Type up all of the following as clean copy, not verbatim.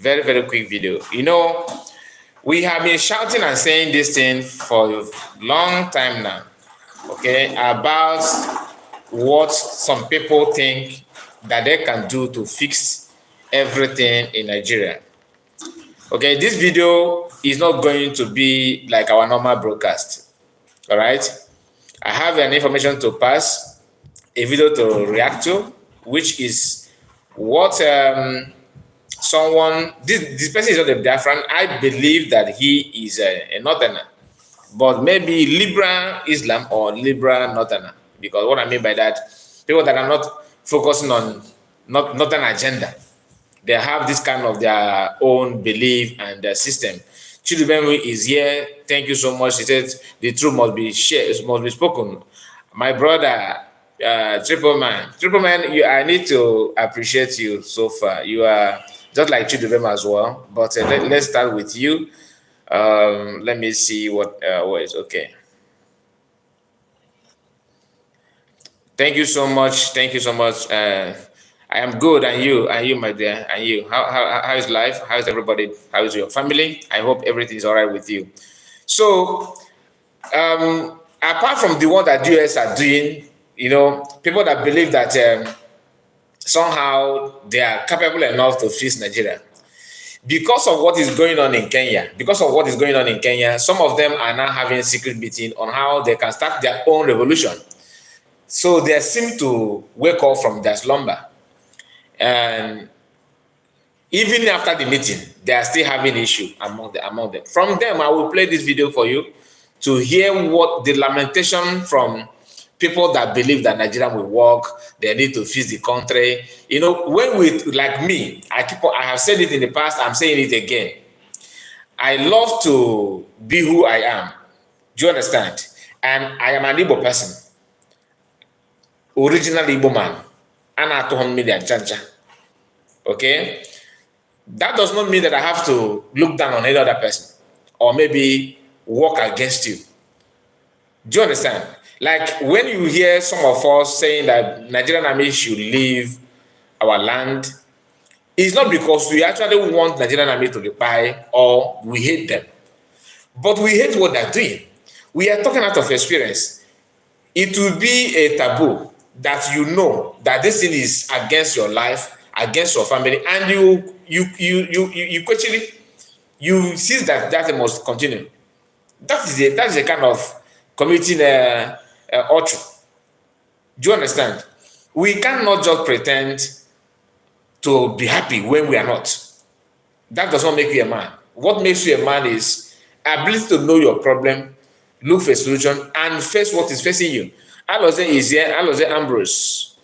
Very, very quick video. You know, we have been shouting and saying this thing for a long time now, okay, about what some people think that they can do to fix everything in Nigeria. Okay, this video is not going to be like our normal broadcast. All right, I have an information to pass, a video to react to, which is what someone, this person is not a Biafran. I believe that he is a northerner, but maybe liberal Islam or liberal northerner, because what I mean by that, people that are not focusing on northern agenda, they have this kind of their own belief and their system. Chidubemi is here. Thank you so much. He said the truth must be shared, must be spoken. My brother, Triple Man, I need to appreciate you so far. You are just like Chidubemi as well. But let's start with you. Let me see what is okay. Thank you so much. Thank you so much. I am good, and you, my dear, and you. How is life? How is everybody? How is your family? I hope everything is all right with you. So, apart from the one that the US are doing, you know, people that believe that somehow they are capable enough to fix Nigeria, because of what is going on in Kenya, some of them are now having secret meeting on how they can start their own revolution. So they seem to wake up from their slumber. And even after the meeting, they are still having issue among them. From them, I will play this video for you to hear what the lamentation from people that believe that Nigeria will work, they need to fix the country. You know, when we, like me, I have said it in the past, I'm saying it again. I love to be who I am. Do you understand? And I am an Igbo person. Original Igbo man. Okay? That does not mean that I have to look down on any other person or maybe work against you. Do you understand? Like when you hear some of us saying that Nigerian army should leave our land, it's not because we actually want Nigerian army to reply or we hate them. But we hate what they're doing. We are talking out of experience. It will be a taboo that you know that this thing is against your life, against your family, and you actually see that must continue. That is a kind of committing ultra. Do you understand? We cannot just pretend to be happy when we are not. That does not make you a man. What makes you a man is ability to know your problem, look for a solution, and face what is facing you. Aloze is here. Aloze Ambrose.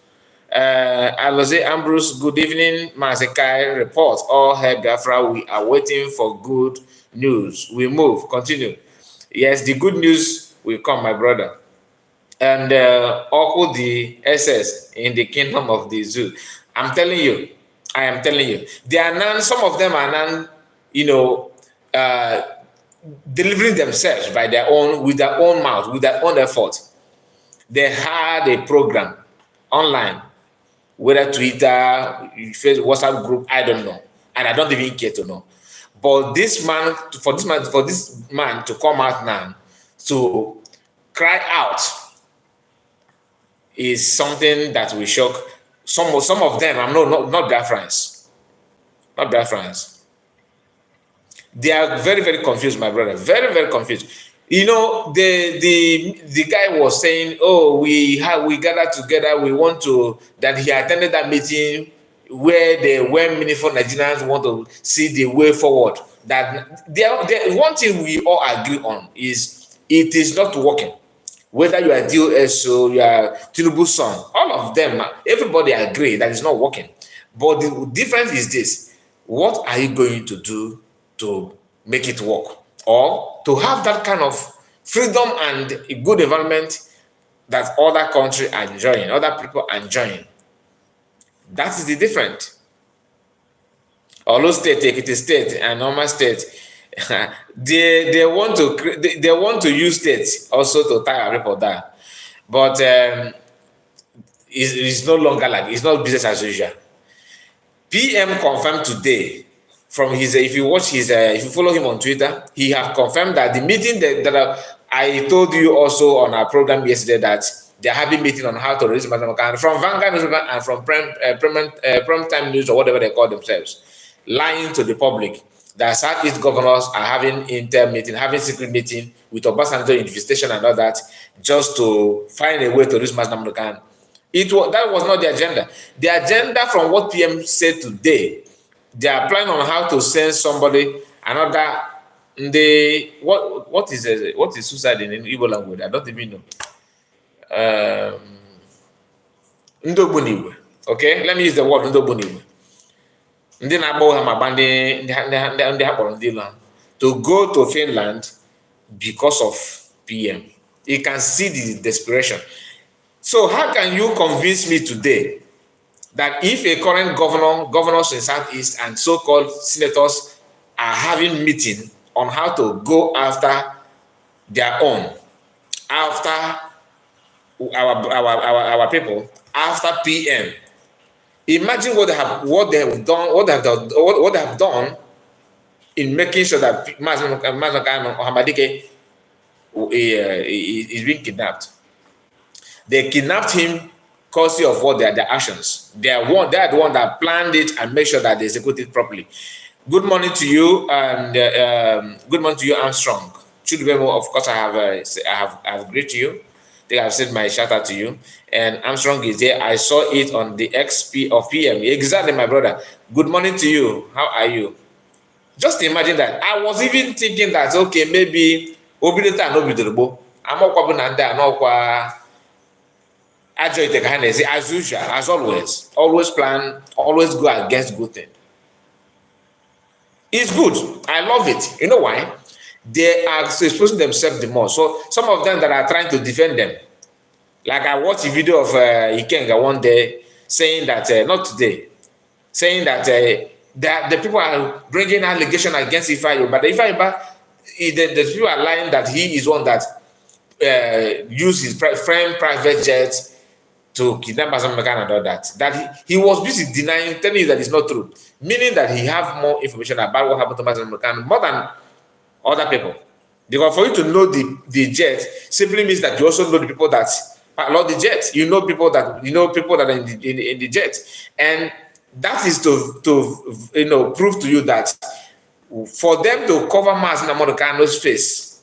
Aloze Ambrose, good evening. Mazekai report. All hail Biafra. We are waiting for good news. We move. Continue. Yes, the good news will come, my brother. And also the SS in the kingdom of the zoo. I'm telling you. I am telling you. They are none. Some of them are none. You know, delivering themselves by their own, with their own mouth, with their own effort. They had a program online, whether Twitter, Facebook, WhatsApp group, I don't know, and I don't even care to know. But for this man to come out now to cry out is something that will shock some of them. I'm not their friends, not their friends. They are very, very confused, my brother. Very, very confused. You know, the guy was saying, oh, we gathered together, we want to, that he attended that meeting where the meaningful Nigerians want to see the way forward. That one thing we all agree on is it is not working. Whether you are DOS or you are Tinubu's son, all of them, everybody agree that it's not working. But the difference is this: what are you going to do to make it work? Or to have that kind of freedom and a good environment that other countries are enjoying, other people are enjoying. That is the difference. Although state, Ekiti state, and normal state, they want to use state also to tie people down, but it's no longer like, it's not business as usual. PM confirmed today from his, if you watch his, if you follow him on Twitter, he have confirmed that the meeting that I told you also on our program yesterday, that they're having meeting on how to raise Mazamakan from Vanguard newspaper and from Prime Time News or whatever they call themselves, lying to the public that Southeast governors are having inter meeting, having secret meeting with Obasanjo infestation and all that, just to find a way to reach Mazamakan. That was not the agenda. The agenda, from what PM said today, they are planning on how to send somebody another. What is suicide in Igbo language? I don't even know. Ndobunigwe. Okay, let me use the word Ndobunigwe. Ndị na-agba ha ma gba ndị ha kpọrọ ndị ilo to go to Finland because of PM. You can see the desperation. So how can you convince me today that if a current governors in Southeast and so-called senators are having meeting on how to go after their own, after our people, after PM, imagine what they have done in making sure that Mazamakan Ohamadike is being kidnapped. They kidnapped him because of what their actions. They are the one that planned it and made sure that they execute it properly. Good morning to you, and good morning to you, Armstrong. Of course, I have greeted you. I think I've said my shout out to you. And Armstrong is there. I saw it on the XP of PM. Exactly, my brother. Good morning to you. How are you? Just imagine that. I was even thinking that, okay, maybe Obideta no Bidrobo. I'm not as usual, as always plan, always go against good thing. It's good. I love it. You know why? They are exposing themselves the more. So some of them that are trying to defend them, like I watched a video of Ikenga one day saying that, not today, saying that the people are bringing allegation against Ifeanyi, but the people are lying that he is one that used his friend private jet to kidnap Mazamakan and all that. That he was busy denying, telling you that it's not true, meaning that he have more information about what happened to Mazamakan more than other people. Because for you to know the jet simply means that you also know the people that pilot the jet. You know people that are in the jet, and that is to prove to you that for them to cover Mazamakan's face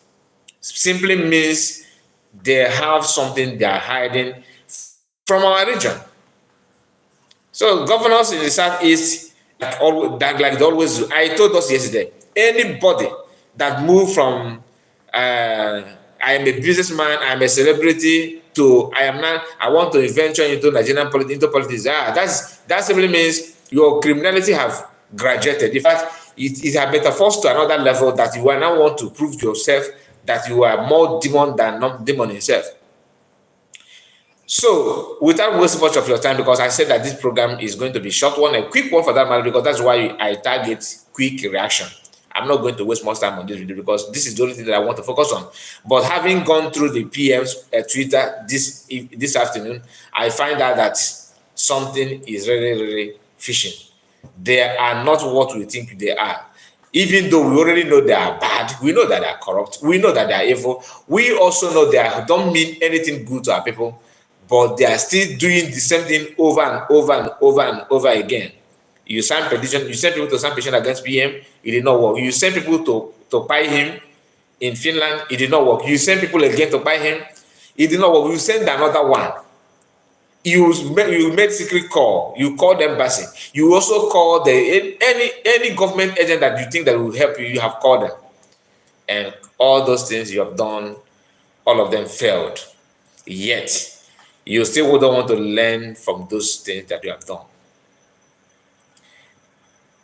simply means they have something they are hiding from our region. So governors in the Southeast, like they always do. I told us yesterday, anybody that moved from I am a businessman, I am a celebrity, to I want to venture into Nigerian politics. That simply means your criminality have graduated. In fact, it has metaphors to another level, that you are now want to prove to yourself that you are more demon than not demon himself. So, without wasting much of your time, because I said that this program is going to be a short one, a quick one for that matter, because that's why I target quick reaction. I'm not going to waste much time on this video because this is the only thing that I want to focus on. But having gone through the PM's Twitter this afternoon, I find out that something is really, really fishing. They are not what we think they are. Even though we already know they are bad, we know that they are corrupt, we know that they are evil, we also know they don't mean anything good to our people, but they are still doing the same thing over and over and over and over again. You send petition, you send people to sign petition against PM, it did not work. You send people to buy him in Finland, it did not work. You send people again to buy him, it did not work. You send another one. You made secret call. You call the embassy. You also call any government agent that you think that will help you. You have called them, and all those things you have done, all of them failed. Yet you still wouldn't want to learn from those things that you have done.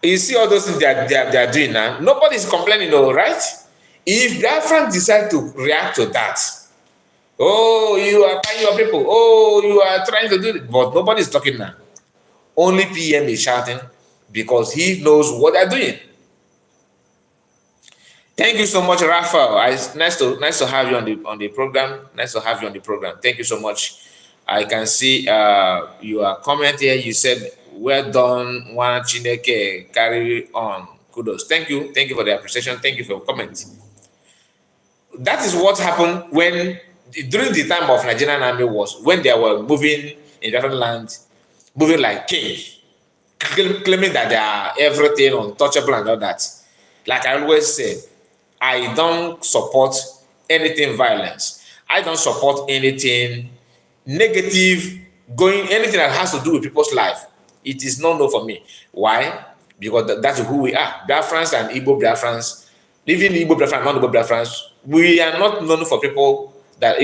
You see all those things they are doing now. Nobody's complaining, though, right? If Biafran decide to react to that, oh, you are buying your people. Oh, you are trying to do it. But nobody's talking now. Only PM is shouting because he knows what they're doing. Thank you so much, Raphael. Nice to have you on the program. Nice to have you on the program. Thank you so much. I can see your comment here. You said, "Well done, one Chineke, carry on." Kudos. Thank you. Thank you for the appreciation. Thank you for your comment. That is what happened when, during the time of Nigerian army was, when they were moving in different lands, moving like king, claiming that they are everything untouchable and all that. Like I always say, I don't support anything violence. I don't support anything negative, going anything that has to do with people's life. It is no for me. Why? Because that's who we are. Biafrans and Igbo Biafrans, even Igbo Biafrans and non-Igbo Biafrans, we are not known for people that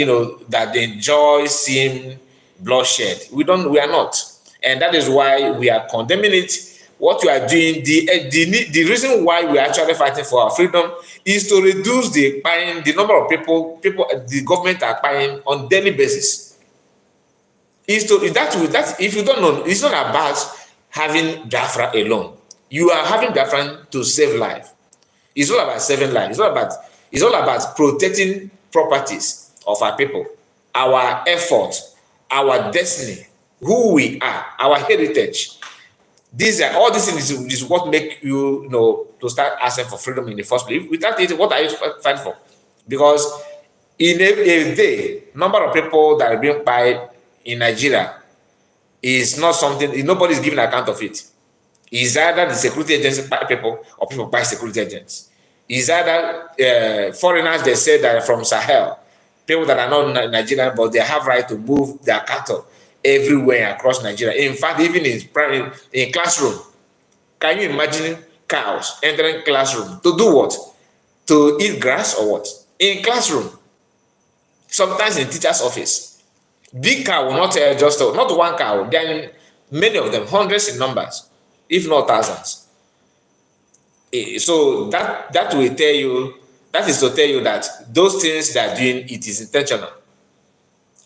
that they enjoy seeing bloodshed. We are not, and that is why we are condemning it. What you are doing, the reason why we are actually fighting for our freedom is to reduce the number of people the government are buying on daily basis. Is to that if you don't know, it's not about having Biafra alone. You are having Biafra to save life. It's all about saving life. It's all about protecting properties of our people, our effort, our destiny, who we are, our heritage. These are all these things is what make you, to start asking for freedom in the first place. Without it, what are you fighting for? Because in a day, number of people that are being paid in Nigeria is not something, nobody is giving account of it. It's either the security agency buy people or people buy security agents. It's either foreigners, they say that are from Sahel, people that are not Nigerian, but they have right to move their cattle everywhere across Nigeria. In fact, even in classroom, can you imagine cows entering classroom to do what? To eat grass or what? In classroom, sometimes in teacher's office. Big cow will not just not one cow. There are many of them, hundreds in numbers, if not thousands. So that will tell you, that is to tell you that those things they are doing, it is intentional.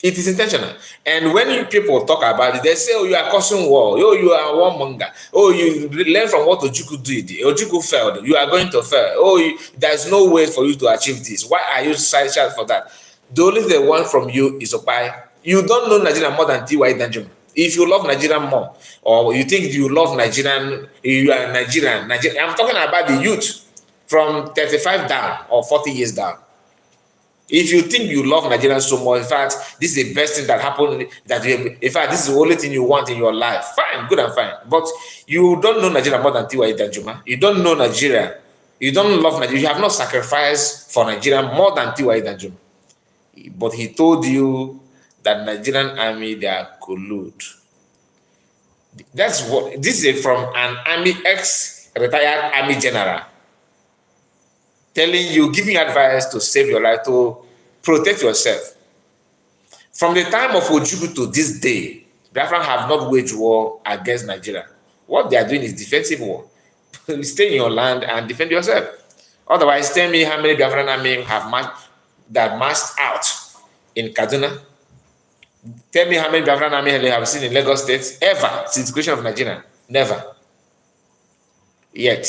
It is intentional. And when people talk about it, they say, oh, you are causing war. Oh, you are warmonger. Oh, you learn from what Ojukwu did. Ojukwu failed. You are going to fail. Oh, there's no way for you to achieve this. Why are you silent for that? The only thing they want from you is Opai. You don't know Nigeria more than T.Y. Danjuma. If you love Nigeria more, or you think you love Nigerian, you are Nigerian. I'm talking about the youth from 35 down or 40 years down. If you think you love Nigeria so much, in fact, this is the best thing that happened, in fact, this is the only thing you want in your life, fine, good and fine. But you don't know Nigeria more than T.Y. Danjuma. You don't know Nigeria. You don't love Nigeria. You have not sacrificed for Nigeria more than T.Y. Danjuma. But he told you that Nigerian army, they are collude. That's what, this is from an army, ex-retired army general, telling you, giving advice to save your life, to protect yourself. From the time of Ojukwu to this day, Biafran have not waged war against Nigeria. What they are doing is defensive war. Stay in your land and defend yourself. Otherwise, tell me how many Biafran army have marched out in Kaduna. Tell me how many Biafran army have seen in Lagos State ever since the creation of Nigeria. Never. Yet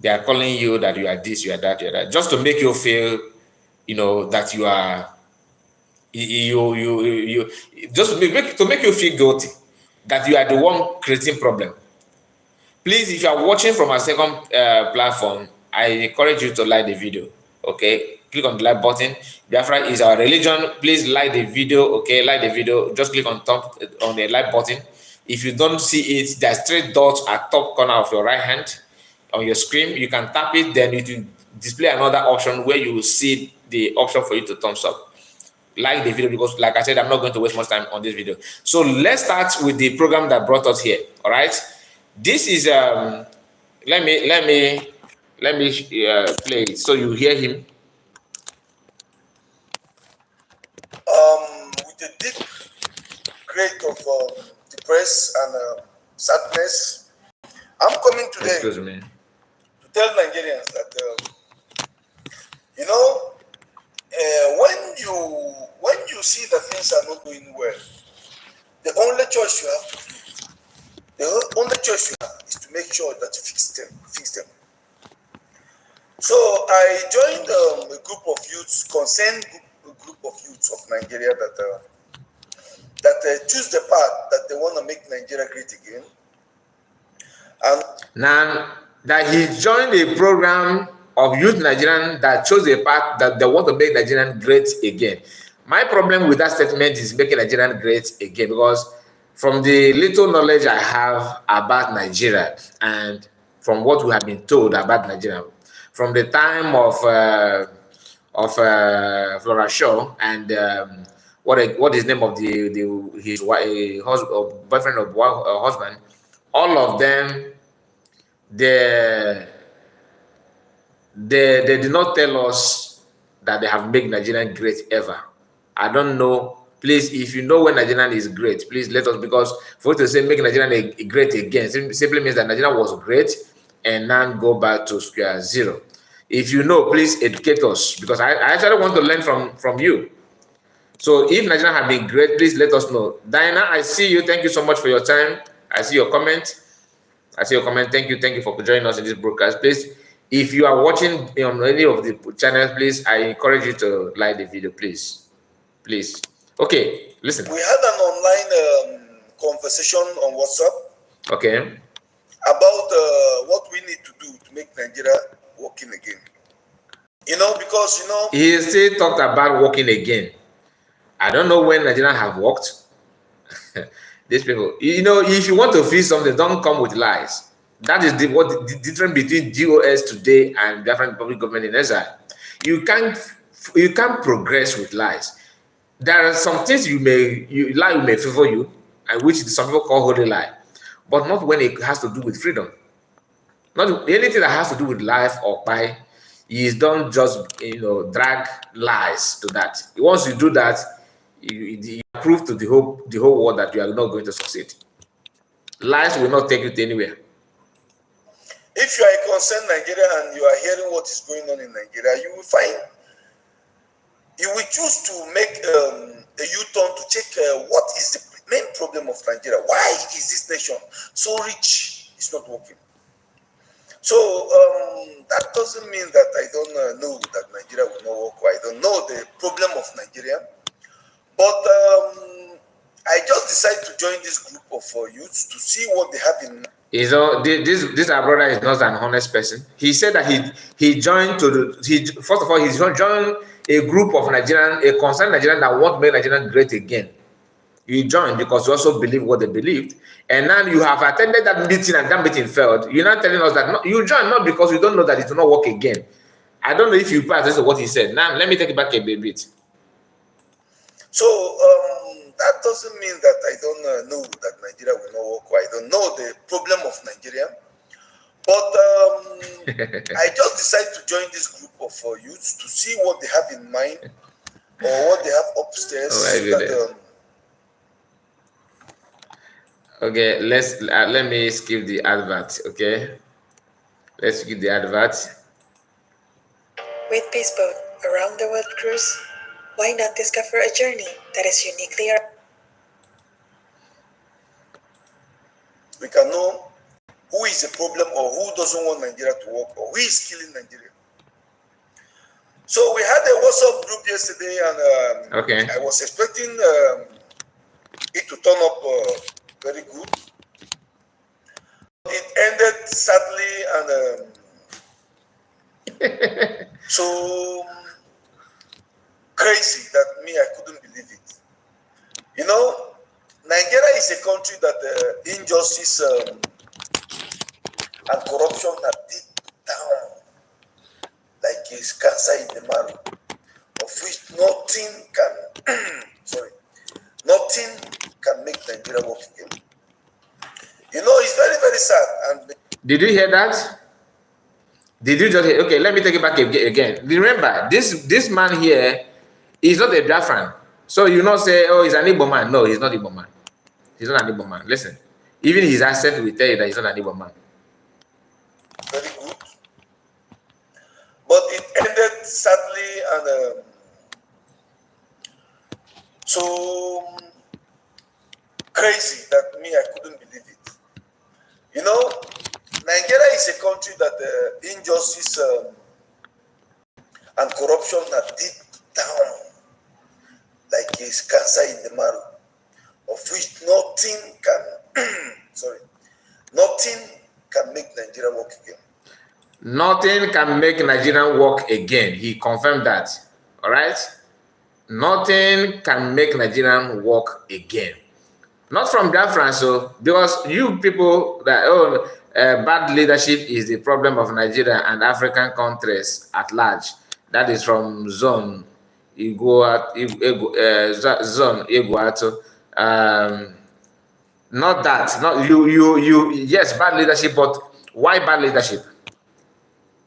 they are calling you that you are this, you are that, you are that, just to make you feel, that you are, just to make you feel guilty, that you are the one creating problem. Please, if you are watching from a second platform, I encourage you to like the video. Okay, click on the like button. Biafra is our religion. Please like the video. Okay, like the video. Just click on the like button. If you don't see it, there's 3 dots at top corner of your right hand on your screen. You can tap it, then it will display another option where you will see the option for you to thumbs up. Like the video, because like I said, I'm not going to waste much time on this video. So let's start with the program that brought us here. All right, this is let me play it so you hear him. With a deep grade of depress and sadness, I'm coming today to tell Nigerians that when you see that things are not going well, the only choice you have is to make sure that you fix them. So I joined a group of youths, concerned group of youths of Nigeria that choose the path that they want to make Nigeria great again. And that he joined a program of youth Nigerian that chose a path that they want to make Nigerian great again. My problem with that statement is making Nigerian great again, because from the little knowledge I have about Nigeria and from what we have been told about Nigeria, from the time of Flora Shaw and what is the name of his wife, husband, boyfriend or husband, all of them, they they did not tell us that they have made Nigerian great ever. I don't know. Please, if you know when Nigerian is great, please let us, because for you to say make Nigerian great again simply means that Nigeria was great and now go back to square zero. If you know, please educate us, because I actually want to learn from you. So if Nigeria have been great, please let us know. Diana, I see you. Thank you so much for your time. I see your comment. I see your comment. Thank you for joining us in this broadcast. Please, if you are watching on any of the channels, please, I encourage you to like the video, please. Please. Okay, listen. We had an online conversation on WhatsApp. Okay. About what we need to do to make Nigeria working again. Because he still talked about working again. I don't know when Nigeria have worked. These people, if you want to feel something, don't come with lies. That is the difference between DOS today and different public government in exile. You can't progress with lies. There are some things lie may favor you, and which some people call holy lie, but not when it has to do with freedom. Not anything that has to do with life or pie. You don't just drag lies to that. Once you do that, you prove to the whole world that you are not going to succeed. Lies will not take you to anywhere. If you are a concerned Nigerian and you are hearing what is going on in Nigeria, you will choose to make a U-turn to check what is the main problem of Nigeria. Why is this nation so rich? It's not working. So that doesn't mean that I don't know that Nigeria will not work, or I don't know the problem of Nigeria. But I just decided to join this group of youths to see what they have in. This our brother is not an honest person. He said that he joined first of all, he's joined a group of Nigerian, a concerned Nigerian that want to make Nigeria great again. You joined because you also believe what they believed, and now you have attended that meeting and that meeting failed. You're not telling us that you joined not because you don't know that it will not work again. I don't know if you pay attention to what he said. Now let me take it back a bit. So that doesn't mean that I don't know that Nigeria will not work, or I don't know the problem of Nigeria. But I just decided to join this group of youths to see what they have in mind or what they have upstairs. Okay, let me skip the advert. Okay, let's skip the advert. With Peaceboat Around the World Cruise, why not discover a journey that is uniquely. We can know who is the problem or who doesn't want Nigeria to work or who is killing Nigeria. So we had a WhatsApp group yesterday, and okay. I was expecting it to turn up very good. It ended sadly, and so crazy that I couldn't believe it. Nigeria is a country that injustice and corruption are deep down, like a cancer in the marrow, of which nothing can make Nigeria work again. It's very, very sad. And did you hear that? Did you just hear? Okay, let me take it back again. Remember, this man here is not a Biafran. So you not say, oh, he's an Igbo man. No, he's not Igbo man. He's not an Igbo man. Listen, even his accent will tell you that he's not an Igbo man. Very good. But it ended sadly, and so crazy that I couldn't believe it. Nigeria is a country that injustice and corruption are deep down, like a cancer in the marrow, of which nothing can make Nigeria work again. Nothing can make Nigerian work again. He confirmed that. All right? Nothing can make Nigerian work again. Not from Biafran, so because you people that bad leadership is the problem of Nigeria and African countries at large. That is from Zone Zone Iguato. Not that. Not you. Yes, bad leadership, but why bad leadership?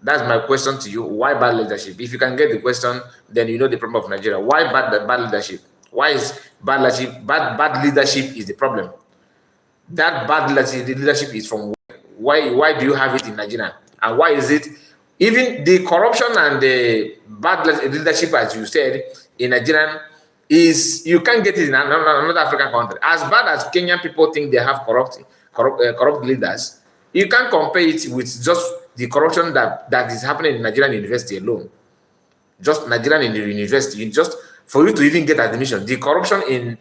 That's my question to you. Why bad leadership? If you can get the question, then you know the problem of Nigeria. Why bad leadership? Why is bad leadership? Bad leadership is the problem. That bad leadership is from where? Why do you have it in Nigeria? And why is it even the corruption and the bad leadership, as you said, in Nigeria is you can't get it in another African country. As bad as Kenyan people think they have corrupt leaders, you can't compare it with just the corruption that is happening in Nigerian university alone. Just Nigerian university, just for you to even get admission, the corruption in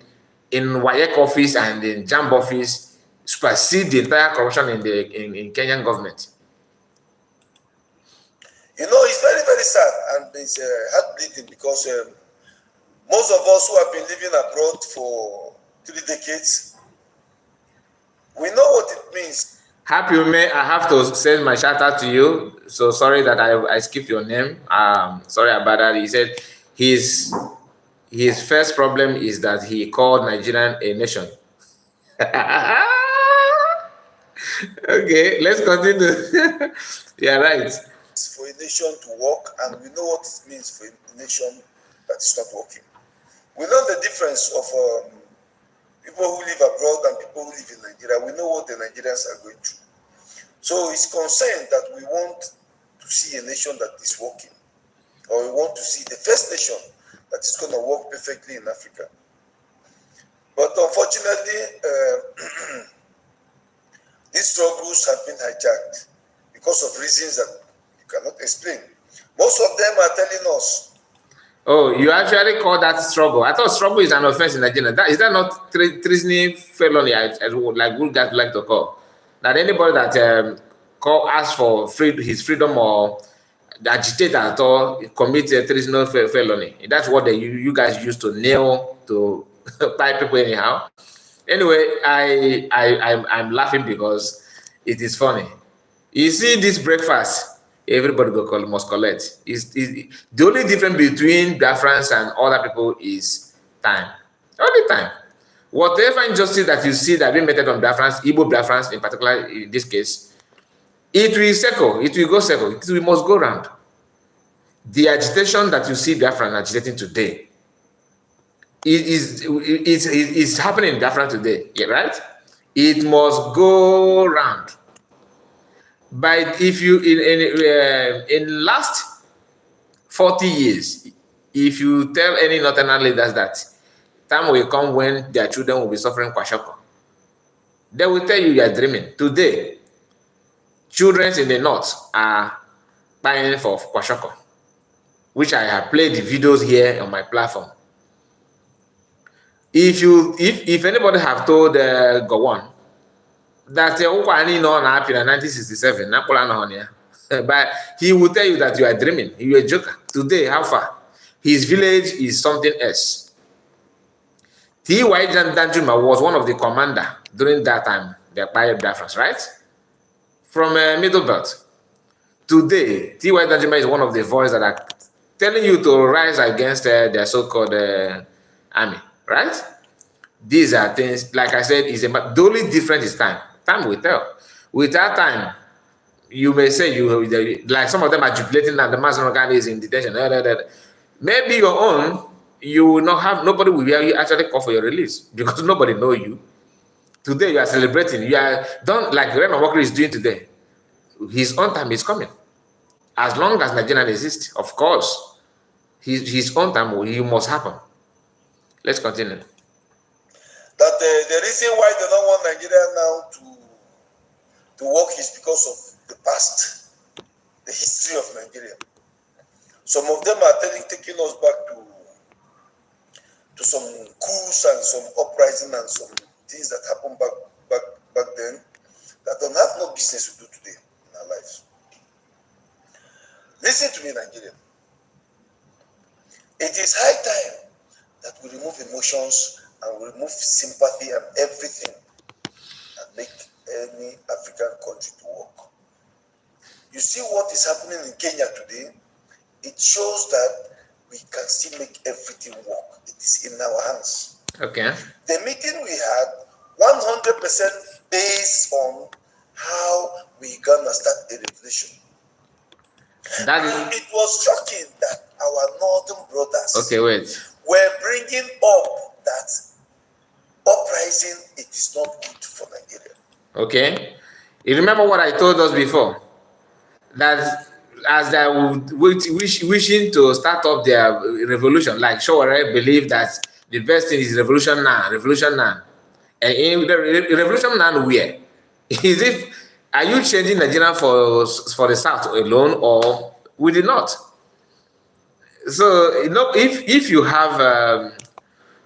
WAEC office and in JAMB office supersede the entire corruption in Kenyan government. You know, it's very, very sad and it's heartbreaking because most of us who have been living abroad for 3 decades, we know what it means. Happy May, I have to send my shout out to you. So sorry that I skipped your name. Sorry about that. He said his first problem is that he called Nigerian a nation. Okay, let's continue. Yeah, right. For a nation to work, and we know what it means for a nation that is not working. We know the difference of people who live abroad and people who live in Nigeria. We know what the Nigerians are going through. So it's concerned that we want to see a nation that is working, or we want to see the first nation that is going to work perfectly in Africa. But unfortunately, these struggles have been hijacked because of reasons that you cannot explain. Most of them are telling us. Oh, you actually call that struggle? I thought struggle is an offense in Nigeria. Is that not treason felony? Like good guys like to call that anybody that asks for his freedom or agitate at all commit a treasonous felony. That's what you guys used to nail to buy people anyhow. Anyway, I'm laughing because it is funny. You see this breakfast, everybody must collect. The only difference between Biafrans and other people is time. Only time. Whatever injustice that you see that being meted on Biafrans, Igbo Biafrans in particular, in this case, it will circle. It will go circle. We must go round. The agitation that you see Biafran agitating today, it's happening in Biafran today, yeah, right? It must go round. But if you in last 40 years, if you tell any northern leaders that time will come when their children will be suffering kwashiorkor, they will tell you are dreaming. Today, children in the north are buying for kwashiorkor, which I have played the videos here on my platform. If anybody have told Gowon that Ukwani no happy in 1967, but he will tell you that you are dreaming, you are a joker. Today, how far? His village is something else. T.Y. Danjuma was one of the commander during that time, the Biafrans, right? From Middle Belt. Today, T.Y. Danjuma is one of the voices that are telling you to rise against their so-called army, right? These are things, like I said, the only difference is time. Time will tell. Without time, you may say like some of them are jubilating that the mass organ is in detention. Maybe your own, you will not have, nobody will actually call for your release because nobody know you. Today you are celebrating. You are done like Rema Walker is doing today. His own time is coming. As long as Nigeria exists, of course, his own time he must happen. Let's continue. That the reason why they don't want Nigeria now to work is because of the past, the history of Nigeria. Some of them are taking us back to some coups and some uprising and some things that happened back then that don't have no business to do today in our lives. Listen to me, Nigerian. It is high time that we remove emotions and we remove sympathy and everything and make any African country to work. You see what is happening in Kenya today? It shows that we can still make everything work. It is in our hands. Okay. The meeting we had, 100% based on how we gonna start a revolution. That is. And it was shocking that our northern brothers Okay, wait. were bringing up that uprising, it is not good for Nigeria. Okay. You remember what I told us before? That as they would wishing to start up their revolution, like Shawara believe that the best thing is revolution now, revolution now. And in the revolution now, where is it? Are you changing Nigeria for the South alone, or we did not? So if you have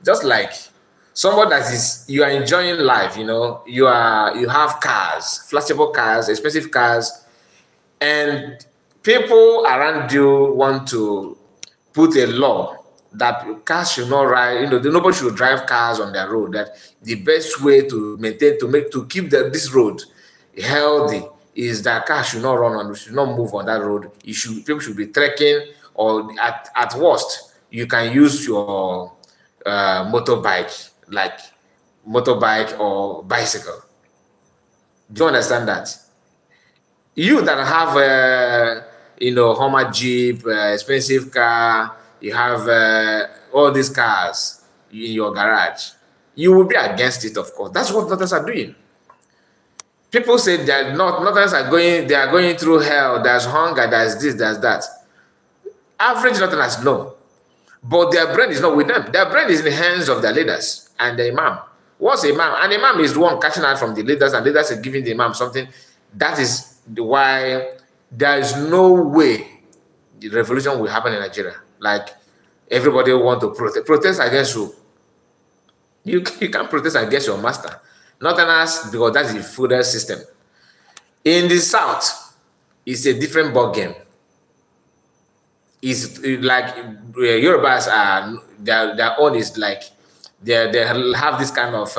just like someone that is you are enjoying life, you have cars, flashable cars, expensive cars, and people around you want to put a law that cars should not ride, nobody should drive cars on their road, that the best way to maintain, to keep this road healthy is that cars should not run on, should not move on that road. People should be trekking, or at worst you can use your motorbike or bicycle. Do you understand that? You that have Hummer Jeep, expensive car, you have all these cars in your garage, you will be against it, of course. That's what Northerners are doing. People say that Northerners they are going through hell, there's hunger, there's this, there's that. Average Northerners know. But their brain is not with them. Their brain is in the hands of their leaders and the imam. What's imam? An imam is the one catching out from the leaders, and leaders are giving the imam something. That is why there is no way the revolution will happen in Nigeria. Like, everybody want to protest against who? You can't protest against your master. Northerners, because that's the feudal system. In the South, it's a different ball game. Is like Yorubas are their own is like they have this kind of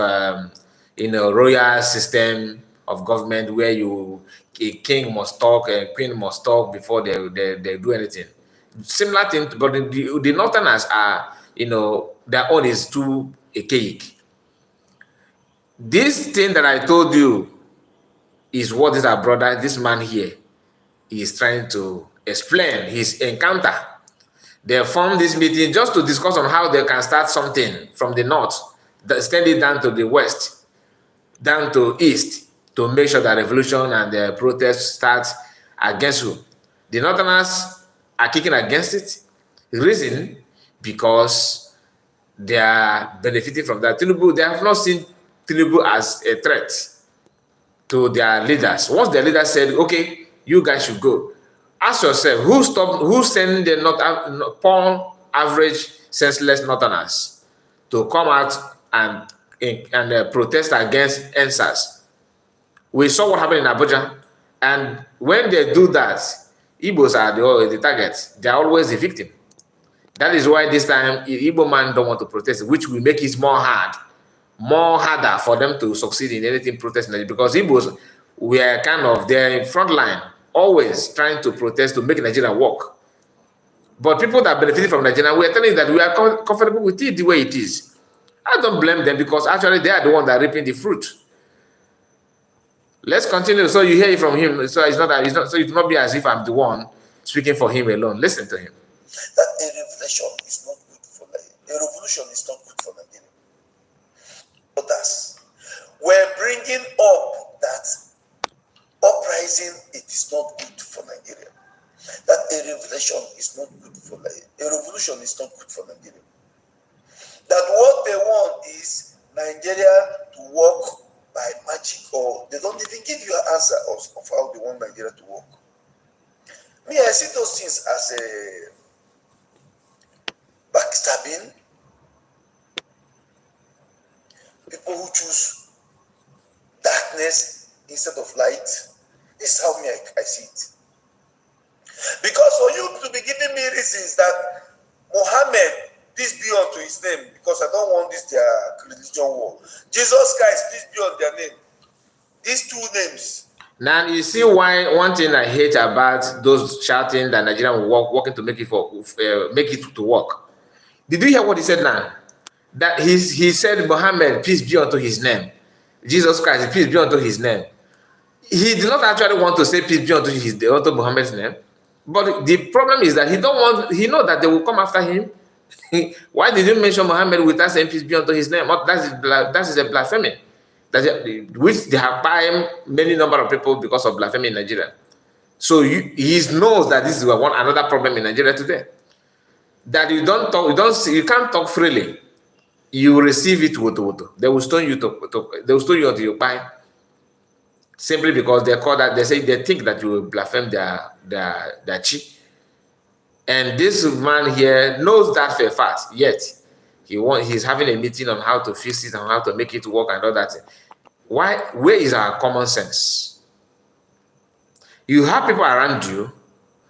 royal system of government where a king must talk, a queen must talk before they do anything. Similar thing, but the Northerners are their own is too archaic. This thing that I told you is what is our brother, this man here, is trying to explain his encounter. They formed this meeting just to discuss on how they can start something from the north, extend it down to the west, down to east, to make sure that revolution and the protest starts against who? The Northerners are kicking against it. The reason, because they are benefiting from that. Tinubu, they have not seen Tinubu as a threat to their leaders. Once their leaders said, okay, you guys should go, ask yourself, who sent the poor, average, senseless Northerners to come out and protest against NSAS? We saw what happened in Abuja. And when they do that, Igbos are the target. They are always the victim. That is why this time, Igbo man don't want to protest, which will make it more harder for them to succeed in anything protesting, because Igbos were kind of their front line, always trying to protest to make Nigeria work. But people that benefited from Nigeria, we are telling you that we are comfortable with it the way it is. I don't blame them, because actually they are the ones that are reaping the fruit. Let's continue. So you hear it from him. So it's not. So it will not be as if I'm the one speaking for him alone. Listen to him. That a revolution is not good for Nigeria. A revolution is not good for Nigeria. Others were bringing up that uprising, it is not good for Nigeria. That a revolution is not good for Nigeria. A revolution is not good for Nigeria. That what they want is Nigeria to work by magic, or they don't even give you an answer of how they want Nigeria to work. Me, I see those things as a backstabbing. People who choose darkness instead of light. This is how me I see it. Because for that Mohammed, peace be unto his name, because I don't want this their religion war. Jesus Christ, peace be on their name. These two names. Now you see why one thing I hate about those shouting that Nigeria will working to make it to work. Did you hear what he said now? That he said Muhammad, peace be unto his name. Jesus Christ, peace be unto his name. He did not actually want to say peace be unto Muhammad's name. But the problem is that he know that they will come after him. Why did you mention Muhammad without saying peace be unto his name? That is a blasphemy. Which they have banned many number of people because of blasphemy in Nigeria. So he knows that this is another problem in Nigeria today. That you can't talk freely. You will receive it woto. They will stone you they will stone you until you buy. Simply because they think that you will blaspheme their chi. And this man here knows that for a fact, yet he's having a meeting on how to fix it and how to make it work and all that. Where is our common sense? You have people around you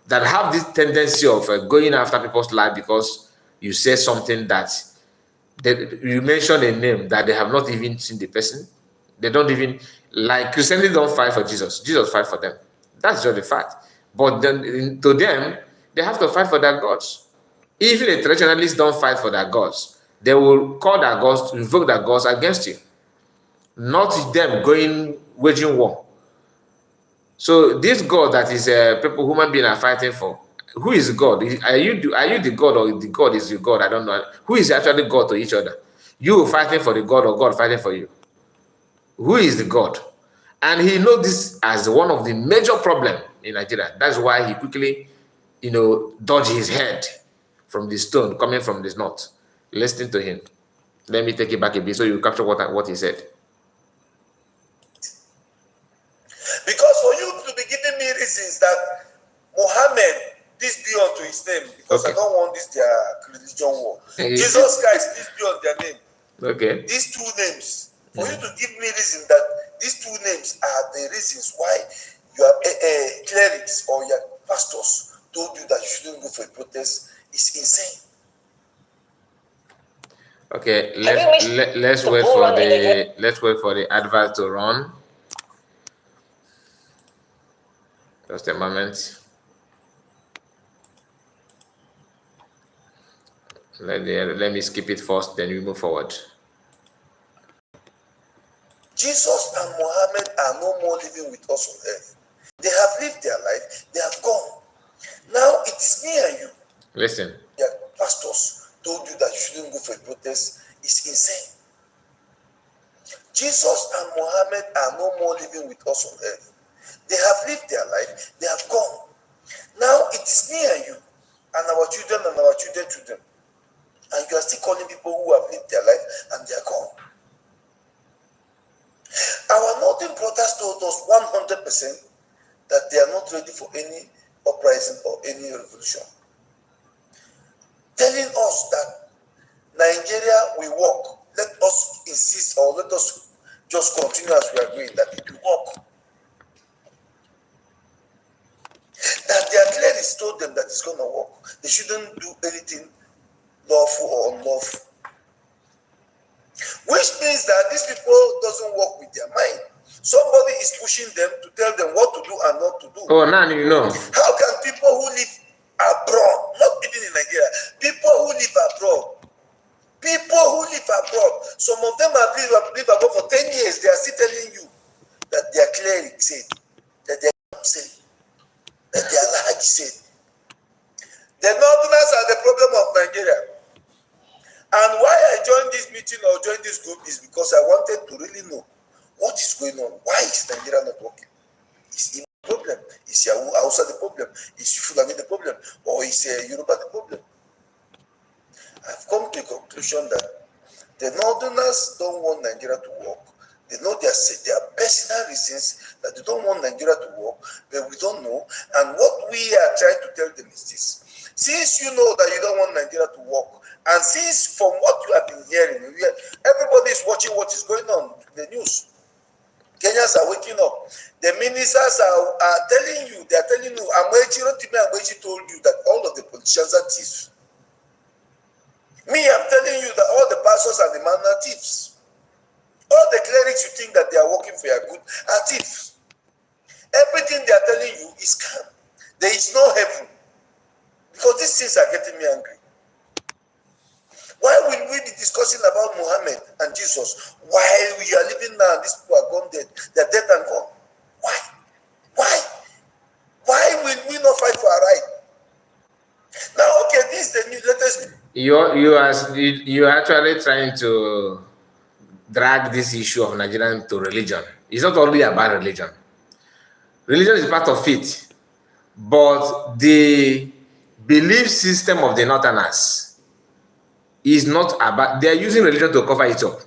that have this tendency of going after people's life because you say something that you mention a name that they have not even seen the person. They don't even, like Christianity don't fight for Jesus. Jesus fight for them. That's just the fact. But then to them, they have to fight for their gods. Even the traditionalists don't fight for their gods. They will call their gods, invoke their gods against you. Not them waging war. So this God that is human beings are fighting for, who is God? Are you the God, or the God is your God? I don't know. Who is actually God to each other? You fighting for the God, or God fighting for you? Who is the God? And he knows this as one of the major problems in Nigeria. That's why he quickly, dodged his head from the stone coming from the north. Listening to him. Let me take it back a bit so you capture what he said. Because for you to be giving me reasons that Mohammed, peace be unto his name, because I don't want this their religion war. Jesus Christ, peace be on their name. Okay. These two names. For you to give me reason that these two names are the reasons why your clerics or your pastors told you that you shouldn't go for a protest is insane. Okay, let's wait for the advert to run. Just a moment. Let me skip it first, then we move forward. Jesus and Muhammad are no more living with us on earth. They have lived their life. They have gone. Now it is me and you. Listen. Your pastors told you that you shouldn't go for a protest is insane. Jesus and Muhammad are no more living with us on earth. They have lived their life. They have gone. Now it is me and you and our children and our children's children. And you are still calling people who have lived their life and they are gone. Our northern brothers told us 100% that they are not ready for any uprising or any revolution. Telling us that Nigeria will work. Let us insist, or let us just continue as we are going, that it will work. That their clerics told them that it's going to work. They shouldn't do anything lawful or unlawful. Which means that these people doesn't work with their mind. Somebody is pushing them to tell them what to do and not to do. Oh, now you know. How can people who live abroad, not even in Nigeria, people who live abroad, some of them have lived abroad for 10 years, they are still telling you that their cleric said, that their imam said, that their Alhaji said. The northerners are the problem of Nigeria. And why I joined this meeting or joined this group is because I wanted to really know what is going on. Why is Nigeria not working? Is it the problem? Is Hausa the problem? Is Fulani the problem? Or is Yoruba the problem? I've come to a conclusion that the northerners don't want Nigeria to work. They know their personal reasons that they don't want Nigeria to work, but we don't know. And what we are trying to tell them is this. Since you know that you don't want Nigeria to work, and since from what you have been hearing, everybody is watching what is going on in the news. Kenyans are waking up. The ministers are telling you, they are telling you, Rotimi Amaechi told you that all of the politicians politicians are thieves. Me, I'm telling you that all the pastors and the man are thieves. All the clerics you think that they are working for your good are thieves. Everything they are telling you is scam. There is no heaven. Because these things are getting me angry. Why will we be discussing about Muhammad and Jesus while we are living now and these people are gone dead? They're dead and gone. Why? Why? Why will we not fight for our right? Now, okay, this is the new latest. You're actually trying to drag this issue of Nigerian to religion. It's not only about religion. Religion is part of it, but the belief system of the Northerners is not about, they are using religion to cover it up.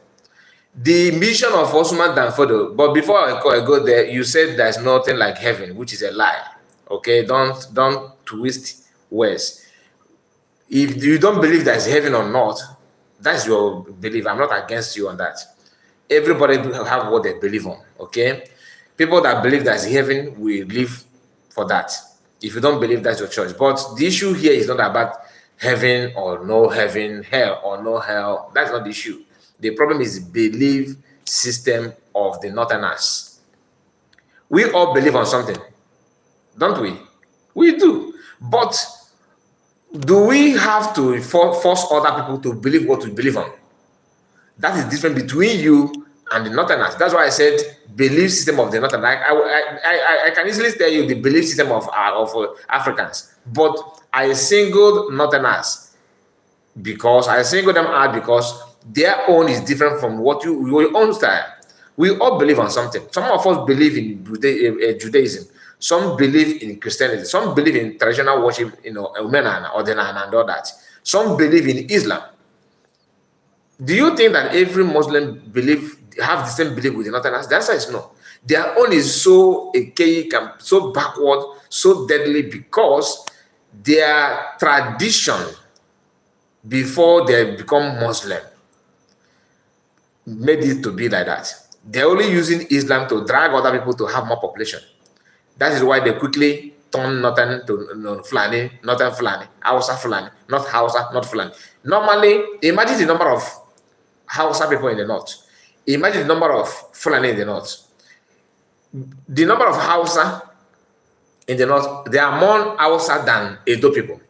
The mission of Osman Danfodo, but before I go there, you said there's nothing like heaven, which is a lie. Okay, don't twist words. If you don't believe there's heaven or not, that's your belief. I'm not against you on that. Everybody have what they believe on. Okay, people that believe there's heaven will live for that. If you don't believe, that's your choice. But the issue here is not about heaven or no heaven, hell or no hell. That's not the issue. The problem is the belief system of the Northerners. We all believe on something, don't we? We do. But do we have to force other people to believe what we believe on? That is different between you and the Northerners. That's why I said belief system of the Northerners. I can easily tell you the belief system of Africans, but I singled Northerners because I singled them out because their own is different from what your own style. We all believe on something. Some of us believe in Judaism. Some believe in Christianity. Some believe in traditional worship, Umenana or Denana and all that. Some believe in Islam. Do you think that every Muslim have the same belief with the Northerners? The answer is no. Their own is so archaic and so backward, so deadly because their tradition before they become Muslim made it to be like that. They're only using Islam to drag other people to have more population. That is why they quickly turn Northern to Fulani, Northern Fulani, Hausa Fulani, not Hausa, not Fulani. Normally, imagine the number of Hausa people in the north. Imagine the number of Fulani in the north. The number of Hausa in the north, they are more Hausa than Edo people.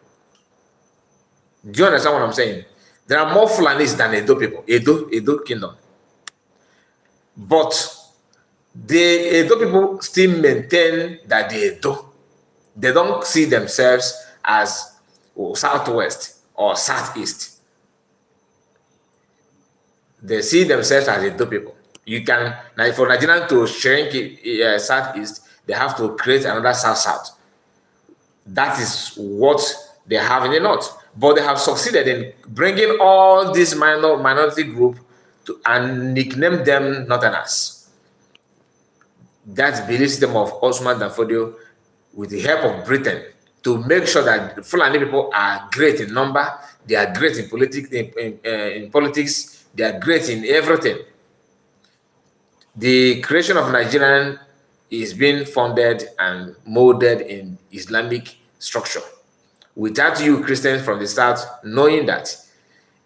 Do you understand what I'm saying? There are more Fulanis than Edo people, Edo kingdom. But the Edo people still maintain that they don't see themselves as southwest or southeast. They see themselves as Edo people. You can, now for Nigerian to shrink southeast, they have to create another south. That is what they have in the north. But they have succeeded in bringing all these minority group and nickname them Northerners. That's the belief system of Osman Danfodio with the help of Britain to make sure that Fulani people are great in number, they are great in politics, they are great in everything. The creation of Nigerian is being funded and molded in Islamic structure. Without you Christians from the start knowing that,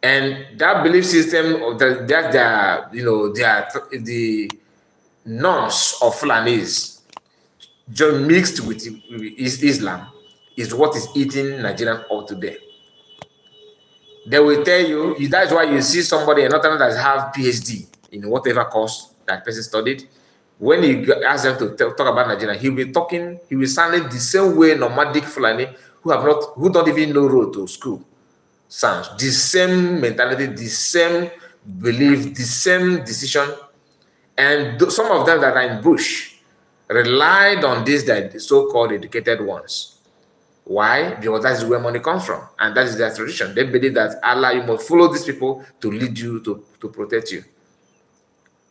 and that belief system of the norms of Fulanis just mixed with Islam is what is eating Nigerian up today. They will tell you, that's why you see somebody, another that have PhD in whatever course that person studied. When you ask them to talk about Nigeria, he will sound the same way nomadic Fulani who don't even know road to school sounds. The same mentality, the same belief, the same decision. And some of them that are in bush relied on this, that so-called educated ones. Why? Because that is where money comes from, and that is their tradition. They believe that Allah, you must follow these people to lead you, to protect you.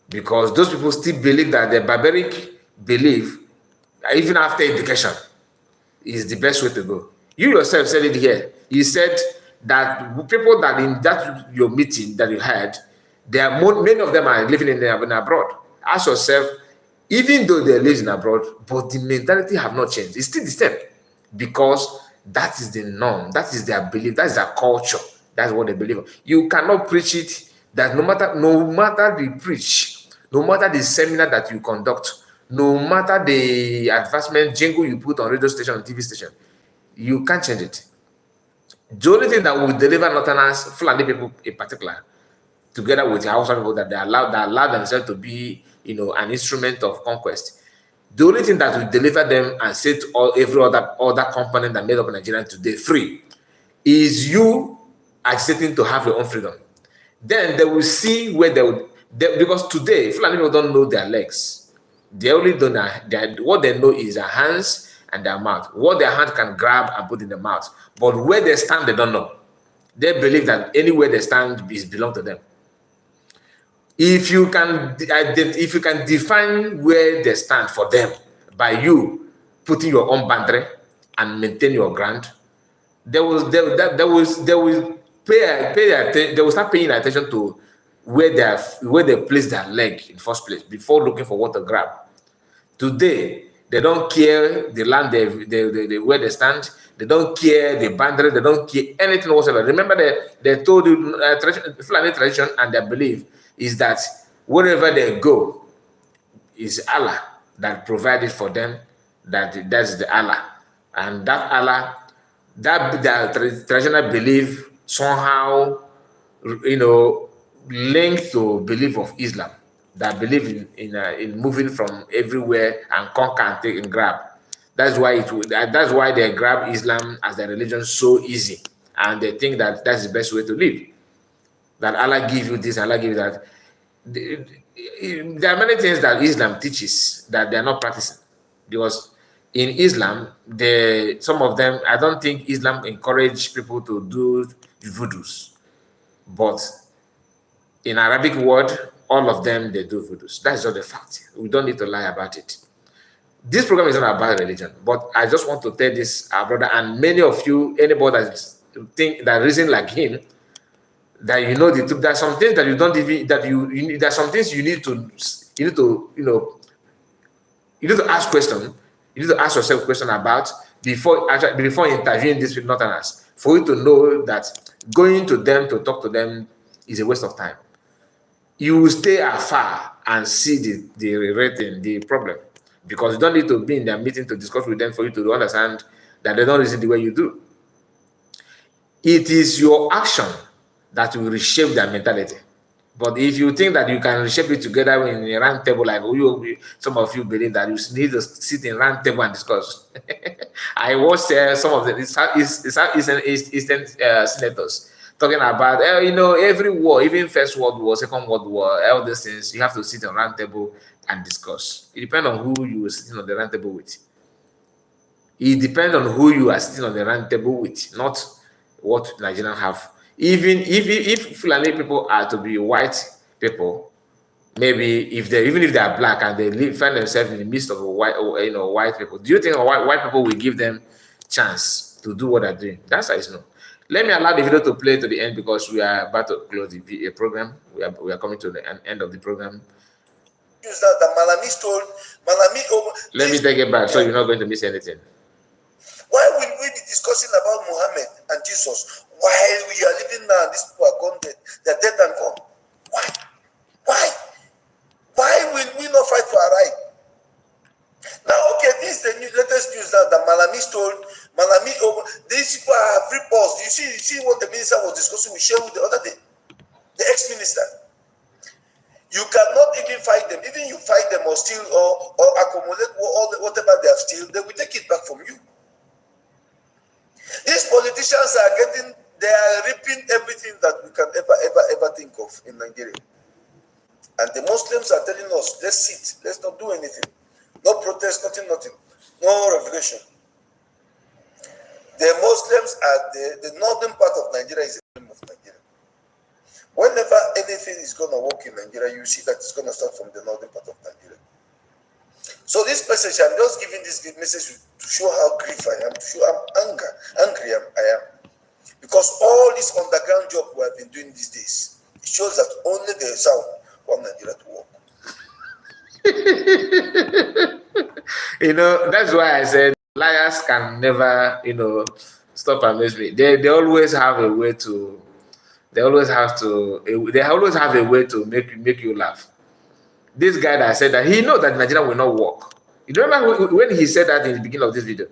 Because those people still believe that the barbaric belief, even after education, is the best way to go. You yourself said it here. You said that people that in that your meeting that you had, many of them are living in abroad. Ask yourself, even though they're living abroad, but the mentality have not changed. It's still the same. Because That is the norm. That is their belief. That is their culture. That's what they believe. You cannot preach it. That no matter the preach, no matter the seminar that you conduct, no matter the advertisement jingle you put on radio station and TV station, you can't change it. The only thing that will deliver Northerners, Fulani people in particular, together with the Hausa people that allow themselves to be, an instrument of conquest. The only thing that will deliver them and set every other component that made up Nigeria today free is you agitating to have your own freedom. Then they will see where because today Fulani people don't know their legs. They only don't know what they know is their hands and their mouth. What their hand can grab and put in the mouth. But where they stand, they don't know. They believe that anywhere they stand is belong to them. If you can define where they stand for them by you putting your own boundary and maintain your ground, they will start paying attention to where they place their leg in first place before looking for what to grab. Today, they don't care the land where they stand. They don't care the boundary. They don't care anything whatsoever. Remember, they told you Fulani tradition and their belief is that wherever they go, is Allah that provided for them. That's the Allah, and that Allah, that traditional belief somehow, linked to belief of Islam, that believe in moving from everywhere and conquer and take and grab. That's why they grab Islam as their religion so easy, and they think that that's the best way to live. That Allah give you this, Allah give you that. There are many things that Islam teaches that they are not practicing, because in Islam, some of them, I don't think Islam encourage people to do voodoos, but in Arabic word, all of them, they do voodoos. That's just the fact. We don't need to lie about it. This program is not about religion, but I just want to tell this, our brother, and many of you, anybody that reason like him, that the truth. There are some things that you don't even, there are some things you need to ask question. You need to ask yourself question about before interviewing these Northerners, for you to know that going to them to talk to them is a waste of time. You will stay afar and see the problem, because you don't need to be in their meeting to discuss with them for you to understand that they don't reason the way you do. It is your action that will reshape their mentality. But if you think that you can reshape it together in a round table, like some of you believe that you need to sit in round table and discuss. I watched some of the Eastern senators talking about, every war, even First World War, Second World War, all these things, you have to sit on round table and discuss. It depends on who you are sitting on the round table with. It depends on who you are sitting on the round table with, not what Nigerians have. Even if Fulani people are to be white people, maybe even if they are black and they find themselves in the midst of white people, do you think white people will give them chance to do what they're doing? The answer is no. Let me allow the video to play to the end, because we are about to close the program. We are coming to the end of the program. Let me take it back so you're not going to miss anything. Why will we be discussing about Muhammad and Jesus while we are living now? These people are gone dead. They're dead and gone. Why? Why will we not fight for our right? Now, okay, this is the latest news now that Malami told. These people are free balls. You see what the minister was discussing with Shehu the other day? The ex-minister. You cannot even fight them. Even you fight them or steal or accumulate whatever they have stolen, they will take it back from you. These politicians they are reaping everything that we can ever think of in Nigeria. And the Muslims are telling us, let's sit, let's not do anything. No protest, nothing, no revolution. The Muslims are the northern part of Nigeria is the problem of Nigeria. Whenever anything is going to work in Nigeria, you see that it's going to start from the northern part of Nigeria. So this message, I'm just giving this message to show how grief I am, to show how angry I am. Because all this underground job we have been doing these days, it shows that only the south want Nigeria to work. That's why I said liars can never, stop amaze me. They always have a way to. They always have to. They always have a way to make you laugh. This guy that said that he knows that Nigeria will not work. You remember when he said that in the beginning of this video,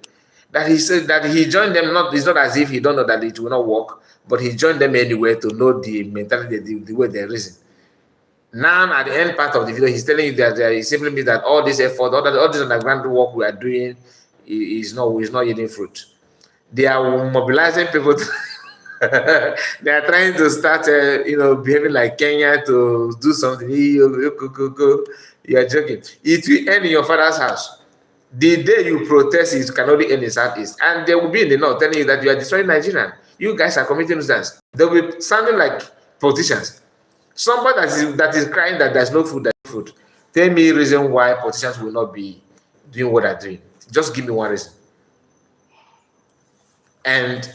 that he said that he joined them. Not it's not as if he don't know that it will not work, but he joined them anyway to know the mentality, the way they reason. Now, at the end part of the video, he's telling you that it simply means that all this effort, all this underground work we are doing, is not yielding fruit. They are mobilizing people. They are trying to start, behaving like Kenya to do something. You are joking. It will end in your father's house. The day you protest, it can only end in Southeast. And they will be in the north telling you that you are destroying Nigeria. You guys are committing nuisance. They will be sounding like politicians. Somebody that is crying that there's no food, there's no food. Tell me a reason why politicians will not be doing what they're doing. Just give me one reason. And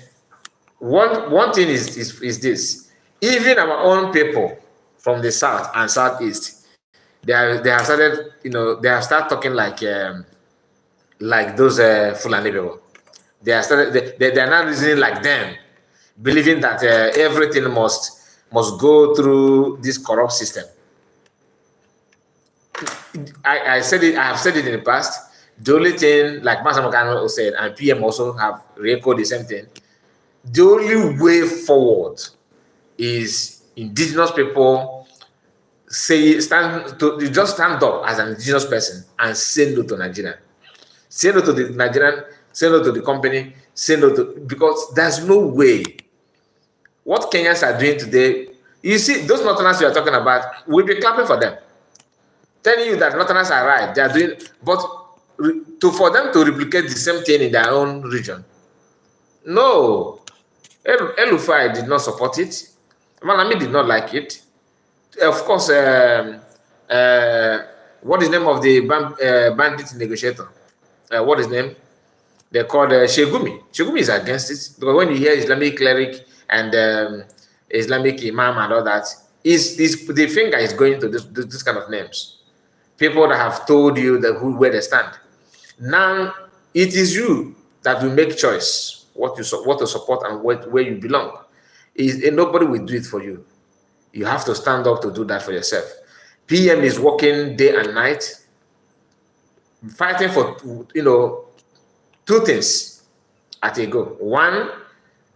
one thing is this: even our own people from the south and southeast, they have started, they have started talking like those Fulani people. They are not reasoning like them, believing that everything must go through this corrupt system. I said it. I have said it in the past. The only thing, like Master Mokano said, and PM also have re-echoed the same thing. The only way forward is indigenous people just stand up as an indigenous person and say no to Nigeria. Say no to the Nigerian, say no to the company, say no to, because there's no way. What Kenyans are doing today, you see, those Northerners you are talking about, we'll be clapping for them. Telling you that Northerners are right, they are doing, but for them to replicate the same thing in their own region, no. El-Rufai did not support it. Malami did not like it. Of course, what is the name of the bandit negotiator? What is his name? They're called Shegumi. Shegumi is against it, because when you hear Islamic cleric and Islamic imam and all that, the finger is going to this kind of names. People that have told you where they stand. Now, it is you that will make choice what to support and where you belong. Nobody will do it for you. You have to stand up to do that for yourself. PM is working day and night, fighting for two things at a go. One,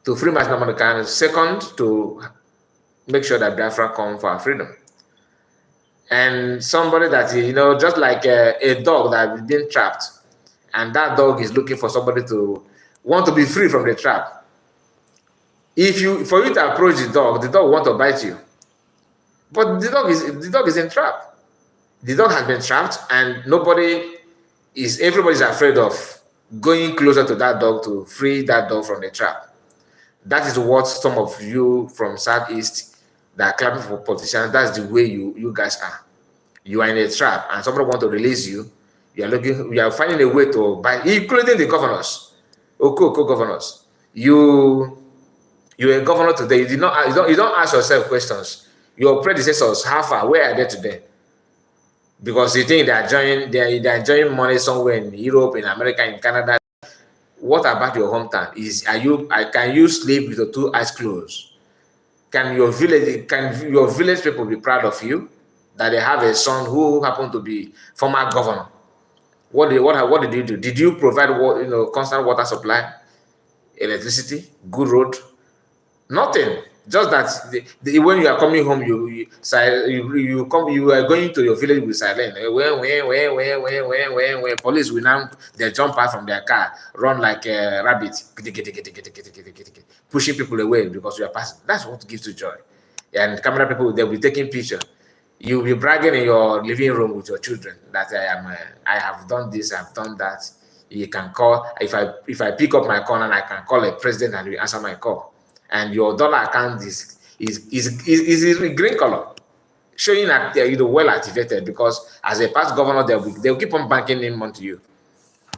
to free Masnamanakan. Second, to make sure that Biafra come for our freedom. And somebody that, just like a dog that has been trapped, and that dog is looking for somebody to want to be free from the trap. For you to approach the dog want to bite you. But the dog is in trap. The dog has been trapped, and everybody's afraid of going closer to that dog to free that dog from the trap. That is what some of you from Southeast that are clapping for politicians, that's the way you guys are. You are in a trap, and somebody want to release you. You are finding a way to buy, including the governors, governors. You're a governor today. You don't ask yourself questions. Your predecessors, how far, where are they today? Because you think they are enjoying money somewhere in Europe, in America, in Canada. What about your hometown? Can you sleep with your two eyes closed? Can your village people be proud of you that they have a son who happened to be former governor? What did you do? Did you provide constant water supply, electricity, good road? Nothing. Just that when you are coming home, you are going to your village with silence. When police will now they jump out from their car, run like a rabbit, pushing people away because you are passing. That's what gives you joy. And camera people, they'll be taking pictures. You'll be bragging in your living room with your children that I have done this, I've done that. You can call, if I pick up my call, and I can call a president and you answer my call. And your dollar account is in green color, showing that you're well activated, because as a past governor, they'll keep on banking in money to you.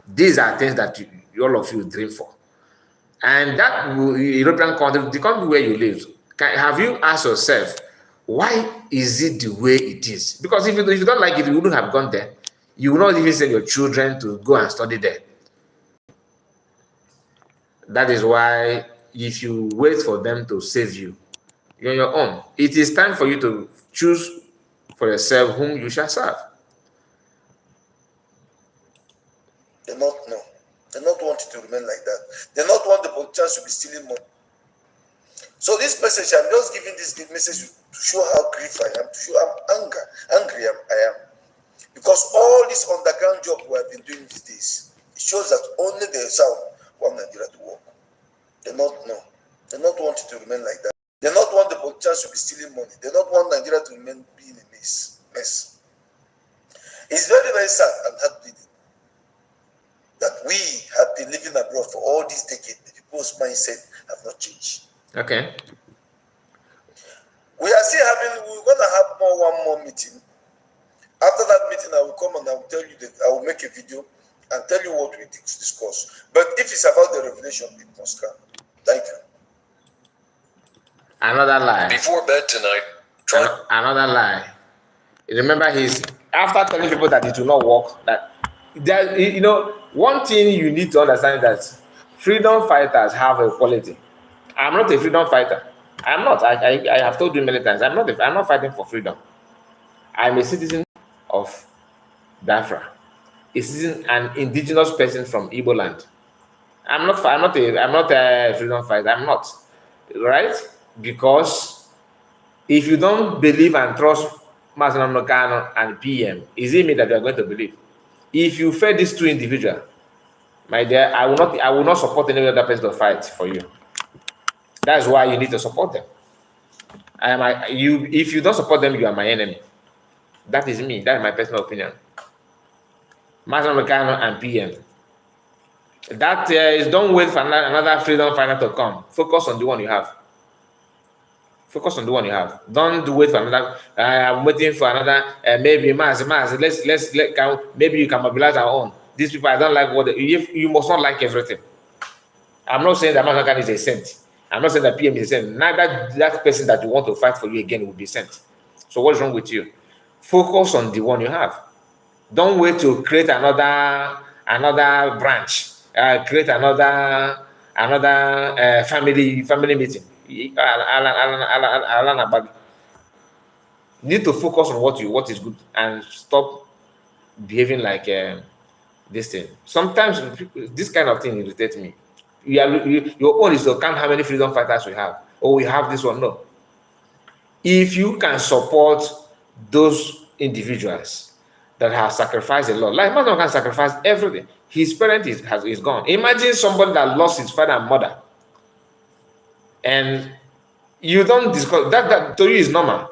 These are things that all of you dream for. And that European country, the country where you live, have you asked yourself, why is it the way it is? Because if you don't like it, you wouldn't have gone there. You will not even send your children to go and study there. That is why if you wait for them to save you, you're on your own. It is time for you to choose for yourself whom you shall serve. They not know. They not want it to remain like that. They not want the politicians to be stealing money. So this message, I'm just giving this message to show how grief I am, to show how angry I am. Because all this underground job we have been doing these days, it shows that only the South want Nigeria to work. They not know. They not want it to remain like that. They not want the politicians to be stealing money. They not want Nigeria to remain being a mess. It's very, very sad and heartbreaking that we have been living abroad for all these decades. The people's mindset have not changed. Okay. We are still we're going to have one more meeting. After that meeting, I will come and I will tell you I will make a video and tell you what we discuss. But if it's about the revelation, it must come. Thank you. Another lie. Before bed tonight, another lie. Remember, after telling people that it will not work, one thing you need to understand that freedom fighters have a quality. I'm not a freedom fighter. I'm not. I have told you many times. I'm not fighting for freedom. I'm a citizen of Biafra. An indigenous person from Igbo land. I'm not a freedom fighter. I'm not. Right? Because if you don't believe and trust Mazen Kano and PM, is it me that you are going to believe? If you fear these two individuals, my dear, I will not support any other person to fight for you. That's why you need to support them. If you don't support them, you are my enemy. That is me. That is my personal opinion. Mazen Kano and PM. That is, don't wait for another freedom fighter to come. Focus on the one you have. Focus on the one you have. Don't wait for another. I'm waiting for another. Maybe Maz. Maybe you can mobilize our own. These people, I don't like what you must not like everything. I'm not saying that Mazakan is a saint. I'm not saying that PM is a saint. Neither that person that you want to fight for you again will be sent. So what's wrong with you? Focus on the one you have. Don't wait to create another branch. Create another family meeting. You need to focus on what is good and stop behaving like this thing. Sometimes this kind of thing irritates me. Your own is to count how many freedom fighters we have. Or we have this one. No. If you can support those individuals that have sacrificed a lot, like Madam can sacrifice everything. His parent is gone. Imagine somebody that lost his father and mother, and you don't discuss that to you is normal,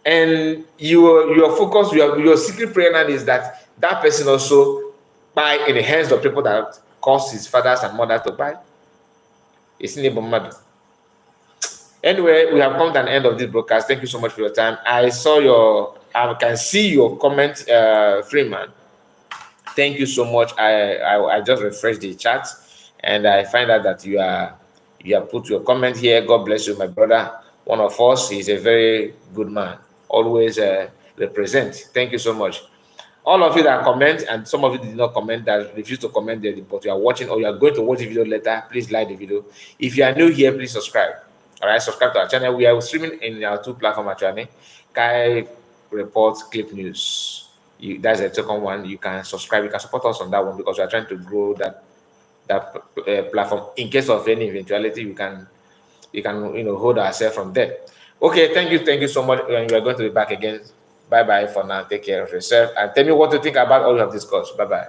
and your focus, your secret prayer now is that person also buy in the hands of people that caused his fathers and mothers to buy. It's in Anyway, we have come to an end of this broadcast. Thank you so much for your time. I can see your comment, Freeman. Thank you so much. I just refreshed the chat and I find out that you have put your comment here. God bless you, my brother. One of us. He's a very good man. Always represent. Thank you so much. All of you that comment, and some of you did not comment, that refuse to comment there, but you are watching or you are going to watch the video later, please like the video. If you are new here, please subscribe. All right, subscribe to our channel. We are streaming in our two platforms actually. Kai Report Clip News. That's the second one. You can subscribe. You can support us on that one because we are trying to grow that platform. In case of any eventuality, we can hold ourselves from there. Okay, thank you so much. And we are going to be back again. Bye bye for now. Take care of yourself and tell me what to think about all you have discussed. Bye bye.